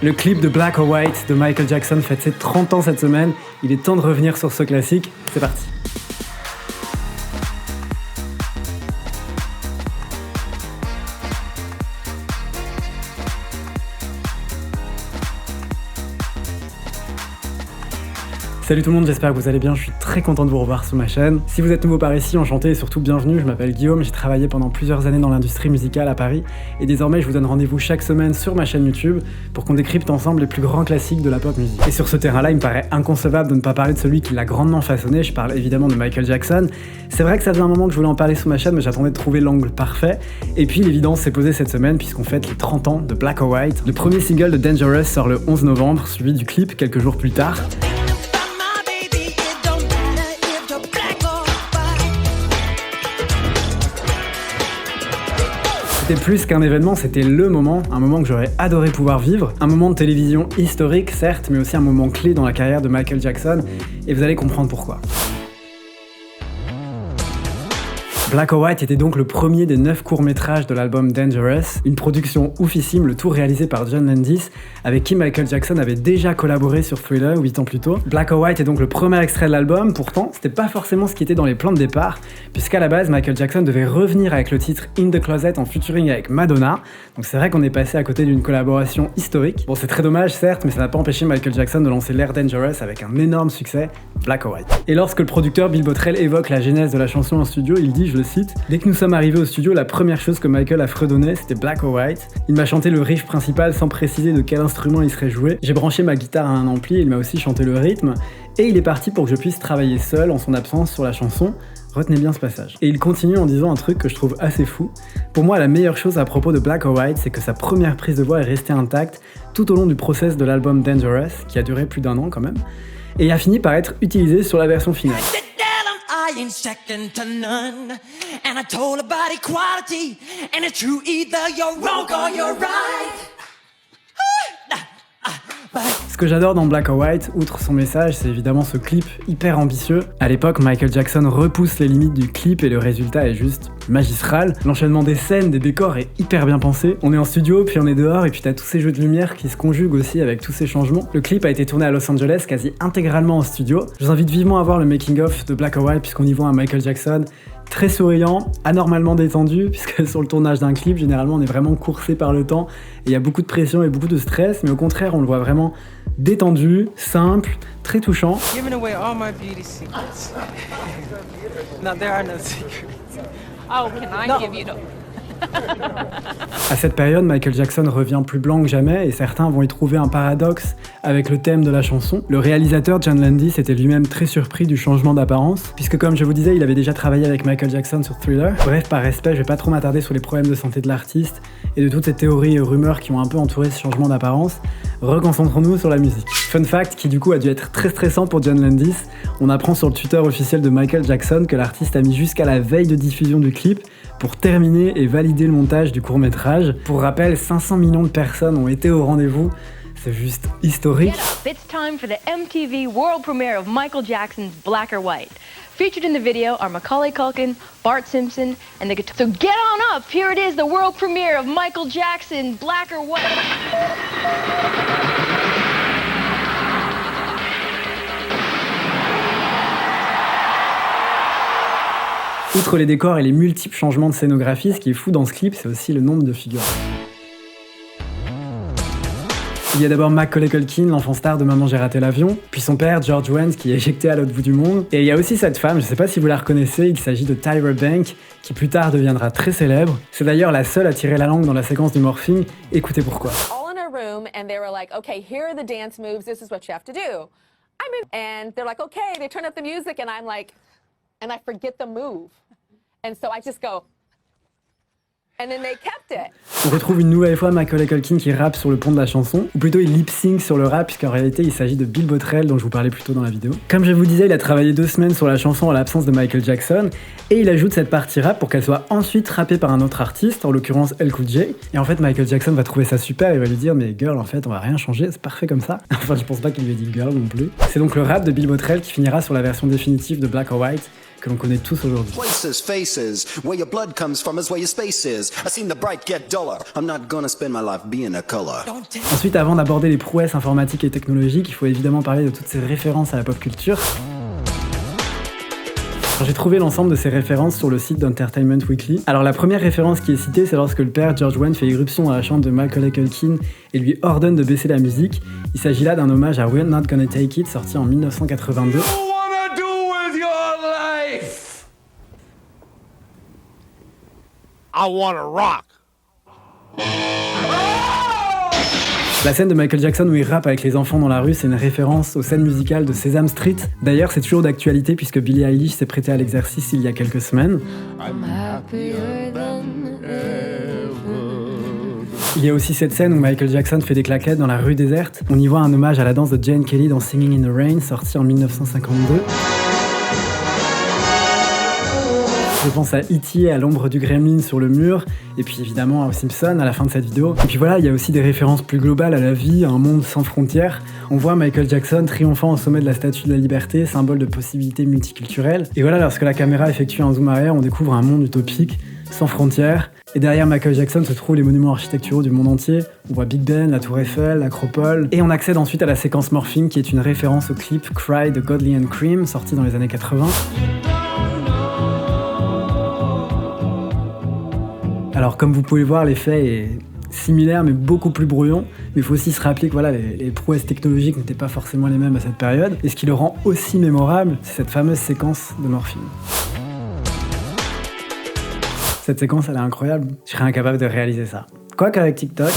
Le clip de Black or White de Michael Jackson fête ses 30 ans cette semaine. Il est temps de revenir sur ce classique. C'est parti. Salut tout le monde, j'espère que vous allez bien, je suis très content de vous revoir sur ma chaîne. Si vous êtes nouveau par ici, enchanté et surtout bienvenue, je m'appelle Guillaume, j'ai travaillé pendant plusieurs années dans l'industrie musicale à Paris et désormais je vous donne rendez-vous chaque semaine sur ma chaîne YouTube pour qu'on décrypte ensemble les plus grands classiques de la pop music. Et sur ce terrain-là, il me paraît inconcevable de ne pas parler de celui qui l'a grandement façonné, je parle évidemment de Michael Jackson. C'est vrai que ça faisait un moment que je voulais en parler sur ma chaîne mais j'attendais de trouver l'angle parfait. Et puis l'évidence s'est posée cette semaine puisqu'on fête les 30 ans de Black or White. Le premier single de Dangerous sort le 11 novembre, suivi du clip quelques jours plus tard. C'était plus qu'un événement, c'était le moment, un moment que j'aurais adoré pouvoir vivre, un moment de télévision historique certes, mais aussi un moment clé dans la carrière de Michael Jackson, et vous allez comprendre pourquoi. Black or White était donc le premier des 9 courts-métrages de l'album Dangerous, une production oufissime, le tout réalisé par John Landis, avec qui Michael Jackson avait déjà collaboré sur Thriller 8 ans plus tôt. Black or White est donc le premier extrait de l'album, pourtant c'était pas forcément ce qui était dans les plans de départ, puisqu'à la base Michael Jackson devait revenir avec le titre In the Closet en featuring avec Madonna, donc c'est vrai qu'on est passé à côté d'une collaboration historique. Bon, c'est très dommage certes, mais ça n'a pas empêché Michael Jackson de lancer l'ère Dangerous avec un énorme succès, Black or White. Et lorsque le producteur Bill Bottrell évoque la genèse de la chanson en studio, il dit, je le cite, « Dès que nous sommes arrivés au studio, la première chose que Michael a fredonné, c'était Black or White. Il m'a chanté le riff principal sans préciser de quel instrument il serait joué. J'ai branché ma guitare à un ampli, il m'a aussi chanté le rythme. Et il est parti pour que je puisse travailler seul en son absence sur la chanson. Retenez bien ce passage. » Et il continue en disant un truc que je trouve assez fou. Pour moi, la meilleure chose à propos de Black or White, c'est que sa première prise de voix est restée intacte tout au long du process de l'album Dangerous, qui a duré plus d'1 an quand même, et a fini par être utilisé sur la version finale. I ain't second to none, and I told about equality, and it's true either you're wrong or you're right. Ce que j'adore dans Black or White, outre son message, c'est évidemment ce clip hyper ambitieux. À l'époque, Michael Jackson repousse les limites du clip et le résultat est juste magistral. L'enchaînement des scènes, des décors est hyper bien pensé. On est en studio, puis on est dehors, et puis t'as tous ces jeux de lumière qui se conjuguent aussi avec tous ces changements. Le clip a été tourné à Los Angeles, quasi intégralement en studio. Je vous invite vivement à voir le making-of de Black or White, puisqu'on y voit un Michael Jackson très souriant, anormalement détendu, puisque sur le tournage d'un clip, généralement on est vraiment coursé par le temps, et il y a beaucoup de pression et beaucoup de stress, mais au contraire, on le voit vraiment détendu, simple, très touchant. Giving away all my beauty secrets. No, there are no secrets. Oh, can I give you the... À cette période, Michael Jackson revient plus blanc que jamais et certains vont y trouver un paradoxe avec le thème de la chanson. Le réalisateur John Landis était lui-même très surpris du changement d'apparence, puisque comme je vous disais, il avait déjà travaillé avec Michael Jackson sur Thriller. Bref, par respect, je vais pas trop m'attarder sur les problèmes de santé de l'artiste et de toutes ces théories et rumeurs qui ont un peu entouré ce changement d'apparence. Reconcentrons-nous sur la musique. Fun fact qui du coup a dû être très stressant pour John Landis, on apprend sur le Twitter officiel de Michael Jackson que l'artiste a mis jusqu'à la veille de diffusion du clip pour terminer et valider le montage du court-métrage. Pour rappel, 500 millions de personnes ont été au rendez-vous. C'est juste historique. It's time for the MTV world premiere of Michael Jackson's Black or White. Featured in the video are Macaulay Culkin, Bart Simpson, and the guitar. So get on up! Here it is, the world premiere of Michael Jackson, Black or White. Outre les décors et les multiples changements de scénographie, ce qui est fou dans ce clip, c'est aussi le nombre de figures. Il y a d'abord Macaulay Culkin, l'enfant star de Maman j'ai raté l'avion, puis son père George Wendt qui est éjecté à l'autre bout du monde, et il y a aussi cette femme, je sais pas si vous la reconnaissez, il s'agit de Tyra Banks, qui plus tard deviendra très célèbre. C'est d'ailleurs la seule à tirer la langue dans la séquence du morphing, écoutez pourquoi. All in a room and they were like, okay, here are the dance moves, this is what you have to do. And they're like, okay, they turn up the music and I'm like, and I forget the move. And so I just go, and then they kept it. On retrouve une nouvelle fois Macaulay Culkin qui rappe sur le pont de la chanson, ou plutôt il lip-sync sur le rap, puisqu'en réalité il s'agit de Bill Bottrell dont je vous parlais plus tôt dans la vidéo. Comme je vous disais, il a travaillé 2 semaines sur la chanson en l'absence de Michael Jackson, et il ajoute cette partie rap pour qu'elle soit ensuite rappée par un autre artiste, en l'occurrence LL Cool J. Et en fait Michael Jackson va trouver ça super, il va lui dire mais girl en fait on va rien changer, c'est parfait comme ça. Enfin je pense pas qu'il lui ait dit girl non plus. C'est donc le rap de Bill Bottrell qui finira sur la version définitive de Black or White, que l'on connaît tous aujourd'hui. Places, faces, where your blood comes from is where your space is. I seen the bright get duller. I'm not gonna spend my life being a color. Ensuite, avant d'aborder les prouesses informatiques et technologiques, il faut évidemment parler de toutes ces références à la pop culture. J'ai trouvé l'ensemble de ces références sur le site d'Entertainment Weekly. Alors la première référence qui est citée, c'est lorsque le père George Wendt fait irruption dans la chambre de Macaulay Culkin et lui ordonne de baisser la musique. Il s'agit là d'un hommage à We're Not Gonna Take It, sorti en 1982. I wanna rock. La scène de Michael Jackson où il rappe avec les enfants dans la rue, c'est une référence aux scènes musicales de Sesame Street. D'ailleurs, c'est toujours d'actualité puisque Billie Eilish s'est prêtée à l'exercice il y a quelques semaines. Il y a aussi cette scène où Michael Jackson fait des claquettes dans la rue déserte. On y voit un hommage à la danse de Jane Kelly dans Singing in the Rain, sorti en 1952. Je pense à E.T. à l'ombre du gremlin sur le mur, et puis évidemment aux Simpsons à la fin de cette vidéo. Et puis voilà, il y a aussi des références plus globales à la vie, à un monde sans frontières. On voit Michael Jackson triomphant au sommet de la Statue de la Liberté, symbole de possibilités multiculturelles. Et voilà, lorsque la caméra effectue un zoom arrière, on découvre un monde utopique, sans frontières. Et derrière Michael Jackson se trouvent les monuments architecturaux du monde entier. On voit Big Ben, la Tour Eiffel, l'Acropole. Et on accède ensuite à la séquence Morphing, qui est une référence au clip Cry de Godley and Cream, sorti dans les années 80. Alors comme vous pouvez le voir, l'effet est similaire mais beaucoup plus brouillon, mais il faut aussi se rappeler que voilà, les prouesses technologiques n'étaient pas forcément les mêmes à cette période, et ce qui le rend aussi mémorable, c'est cette fameuse séquence de Morphing. Cette séquence, elle est incroyable, je serais incapable de réaliser ça. Quoique avec TikTok...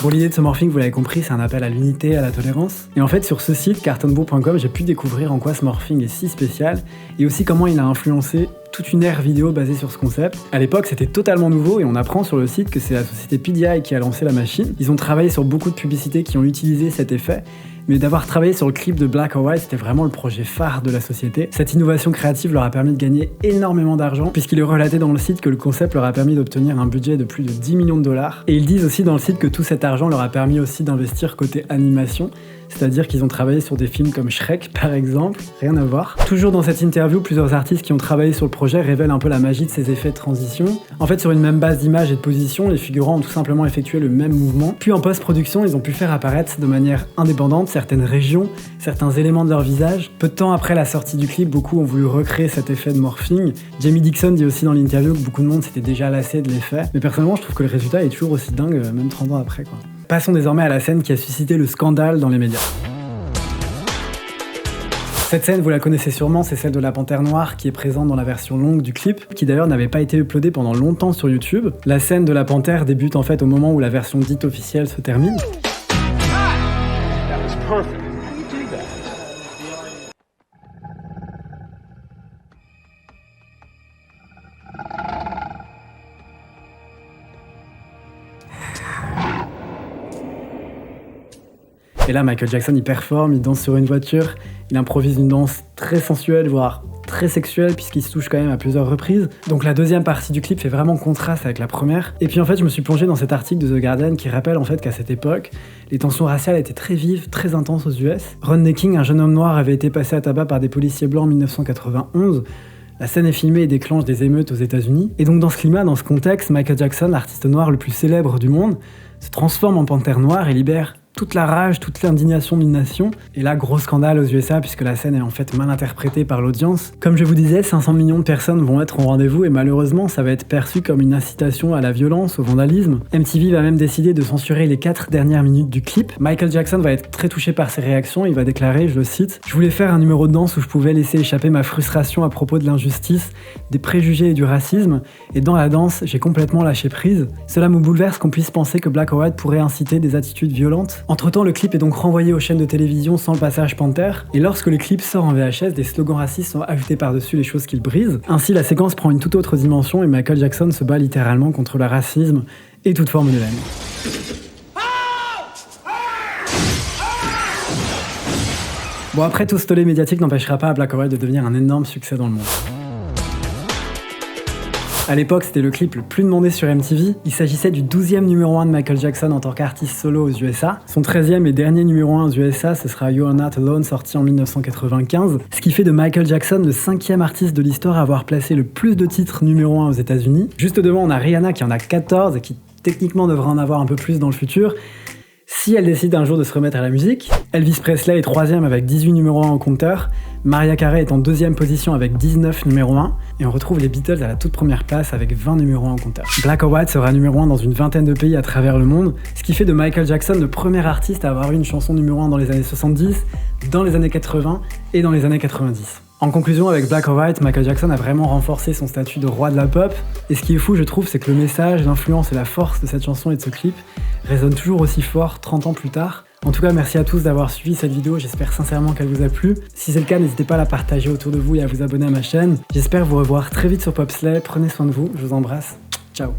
Bon, l'idée de ce morphing, vous l'avez compris, c'est un appel à l'unité, à la tolérance. Et en fait, sur ce site, cartonbook.com, j'ai pu découvrir en quoi ce morphing est si spécial, et aussi comment il a influencé toute une ère vidéo basée sur ce concept. À l'époque, c'était totalement nouveau, et on apprend sur le site que c'est la société PDI qui a lancé la machine. Ils ont travaillé sur beaucoup de publicités qui ont utilisé cet effet, mais d'avoir travaillé sur le clip de Black or White, c'était vraiment le projet phare de la société. Cette innovation créative leur a permis de gagner énormément d'argent, puisqu'il est relaté dans le site que le concept leur a permis d'obtenir un budget de plus de 10 millions de dollars. Et ils disent aussi dans le site que tout cet argent leur a permis aussi d'investir côté animation, c'est-à-dire qu'ils ont travaillé sur des films comme Shrek par exemple, rien à voir. Toujours dans cette interview, plusieurs artistes qui ont travaillé sur le projet révèlent un peu la magie de ces effets de transition. En fait, sur une même base d'image et de position, les figurants ont tout simplement effectué le même mouvement. Puis en post-production, ils ont pu faire apparaître de manière indépendante certaines régions, certains éléments de leur visage. Peu de temps après la sortie du clip, beaucoup ont voulu recréer cet effet de morphing. Jamie Dixon dit aussi dans l'interview que beaucoup de monde s'était déjà lassé de l'effet. Mais personnellement, je trouve que le résultat est toujours aussi dingue, même 30 ans après, quoi. Passons désormais à la scène qui a suscité le scandale dans les médias. Cette scène, vous la connaissez sûrement, c'est celle de la panthère noire qui est présente dans la version longue du clip, qui d'ailleurs n'avait pas été uploadée pendant longtemps sur YouTube. La scène de la panthère débute en fait au moment où la version dite officielle se termine. Et là, Michael Jackson, il performe, il danse sur une voiture, il improvise une danse très sensuelle, voire très sexuelle, puisqu'il se touche quand même à plusieurs reprises. Donc la deuxième partie du clip fait vraiment contraste avec la première. Et puis en fait, je me suis plongé dans cet article de The Guardian qui rappelle en fait qu'à cette époque, les tensions raciales étaient très vives, très intenses aux US. Rodney King, un jeune homme noir, avait été passé à tabac par des policiers blancs en 1991. La scène est filmée et déclenche des émeutes aux États-Unis. Et donc dans ce climat, dans ce contexte, Michael Jackson, l'artiste noir le plus célèbre du monde, se transforme en panthère noire et libère toute la rage, toute l'indignation d'une nation. Et là, gros scandale aux USA puisque la scène est en fait mal interprétée par l'audience. Comme je vous disais, 500 millions de personnes vont être au rendez-vous et malheureusement, ça va être perçu comme une incitation à la violence, au vandalisme. MTV va même décider de censurer les 4 dernières minutes du clip. Michael Jackson va être très touché par ces réactions, il va déclarer, je le cite, « Je voulais faire un numéro de danse où je pouvais laisser échapper ma frustration à propos de l'injustice, des préjugés et du racisme, et dans la danse, j'ai complètement lâché prise. Cela me bouleverse qu'on puisse penser que Black or White pourrait inciter des attitudes violentes. » Entre-temps, le clip est donc renvoyé aux chaînes de télévision sans le passage Panther, et lorsque le clip sort en VHS, des slogans racistes sont ajoutés par-dessus les choses qu'il brise. Ainsi, la séquence prend une toute autre dimension et Michael Jackson se bat littéralement contre le racisme et toute forme de haine. Bon, après, tout ce tollé médiatique n'empêchera pas à Black or White de devenir un énorme succès dans le monde. À l'époque, c'était le clip le plus demandé sur MTV. Il s'agissait du 12e numéro 1 de Michael Jackson en tant qu'artiste solo aux USA. Son 13e et dernier numéro 1 aux USA, ce sera You're Not Alone, sorti en 1995, ce qui fait de Michael Jackson le 5e artiste de l'histoire à avoir placé le plus de titres numéro 1 aux États-Unis. Juste devant, on a Rihanna qui en a 14 et qui techniquement devrait en avoir un peu plus dans le futur, si elle décide un jour de se remettre à la musique. Elvis Presley est 3e avec 18 numéros 1 au compteur, Mariah Carey est en 2e position avec 19 numéros 1, et on retrouve les Beatles à la toute première place avec 20 numéros 1 au compteur. Black or White sera numéro 1 dans une vingtaine de pays à travers le monde, ce qui fait de Michael Jackson le premier artiste à avoir eu une chanson numéro 1 dans les années 70, dans les années 80 et dans les années 90. En conclusion, avec Black or White, Michael Jackson a vraiment renforcé son statut de roi de la pop, et ce qui est fou, je trouve, c'est que le message, l'influence et la force de cette chanson et de ce clip résonnent toujours aussi fort 30 ans plus tard. En tout cas, merci à tous d'avoir suivi cette vidéo, j'espère sincèrement qu'elle vous a plu. Si c'est le cas, n'hésitez pas à la partager autour de vous et à vous abonner à ma chaîne. J'espère vous revoir très vite sur Popslay, prenez soin de vous, je vous embrasse, ciao.